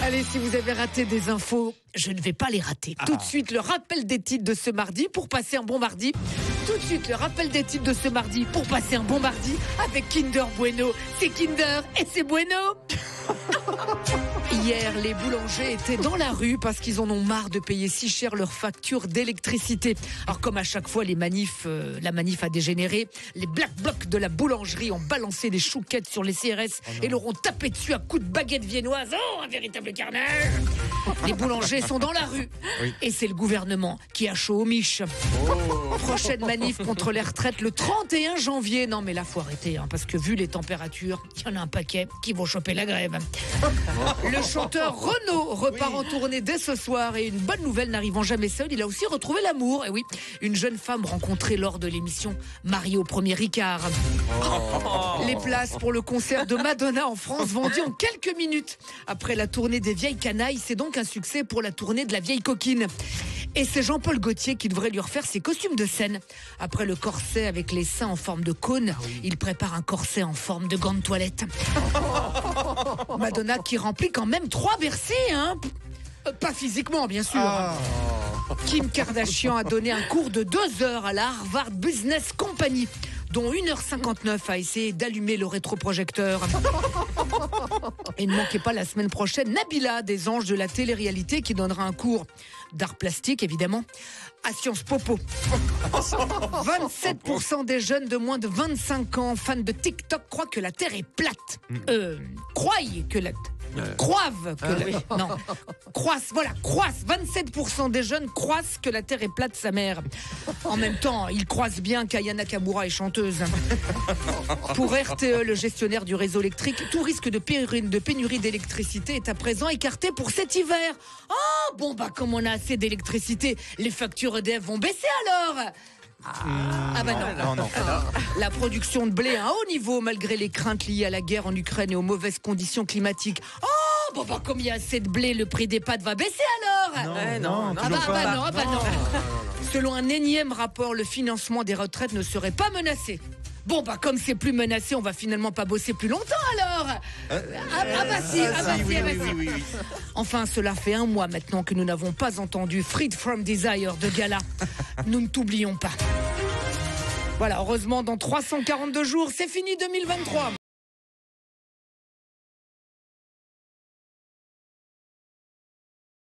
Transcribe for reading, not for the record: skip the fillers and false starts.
Allez, si vous avez raté des infos, je ne vais pas les rater. Tout de suite, le rappel des titres de ce mardi pour passer un bon mardi. Tout de suite, le rappel des titres de ce mardi pour passer un bon mardi avec Kinder Bueno. C'est Kinder et c'est Bueno. Hier, les boulangers étaient dans la rue parce qu'ils en ont marre de payer si cher leurs factures d'électricité. Alors comme à chaque fois, la manif a dégénéré. Les black blocs de la boulangerie ont balancé des chouquettes sur les CRS et leur ont tapé dessus à coups de baguette viennoise. Oh, un véritable carnage. Les boulangers sont dans la rue. Oui. Et c'est le gouvernement qui a chaud aux miches. Prochaine manif contre les retraites le 31 janvier. Non mais là, faut arrêter, parce que vu les températures, il y en a un paquet qui vont choper la grève. Le chanteur Renaud repart en tournée dès ce soir et une bonne nouvelle n'arrivant jamais seul, il a aussi retrouvé l'amour. Et oui, une jeune femme rencontrée lors de l'émission Mariée au premier Ricard. Les places pour le concert de Madonna en France vendues en quelques minutes. Après la tournée des vieilles canailles, c'est donc un succès pour la tournée de la vieille coquine. Et c'est Jean-Paul Gaultier qui devrait lui refaire ses costumes de scène. Après le corset avec les seins en forme de cône, il prépare un corset en forme de gant de toilette. Madonna qui remplit quand même 3 versets, pas physiquement, bien sûr. Kim Kardashian a donné un cours de 2 heures à la Harvard Business Company, dont 1h59 a essayé d'allumer le rétroprojecteur. Et ne manquez pas la semaine prochaine Nabila des Anges de la télé-réalité qui donnera un cours d'art plastique, évidemment, à Sciences Popo. 27% des jeunes de moins de 25 ans fans de TikTok croient que la Terre est plate. Croient que la... Croivent que non, croissent, 27% des jeunes croissent que la Terre est plate, sa mère. En même temps, ils croisent bien qu'Aya Nakamura est chanteuse. Pour RTE, le gestionnaire du réseau électrique, tout risque de pénurie d'électricité est à présent écarté pour cet hiver. Comme on a assez d'électricité, les factures EDF vont baisser alors. Non. La production de blé à un haut niveau malgré les craintes liées à la guerre en Ukraine et aux mauvaises conditions climatiques. Comme il y a assez de blé, le prix des pâtes va baisser alors. Non. Selon un énième rapport, le financement des retraites ne serait pas menacé. Comme c'est plus menacé, on va finalement pas bosser plus longtemps alors. Si. Enfin, cela fait 1 mois maintenant que nous n'avons pas entendu Freed from Desire de Gala. Nous ne t'oublions pas. Voilà, heureusement, dans 342 jours, c'est fini 2023.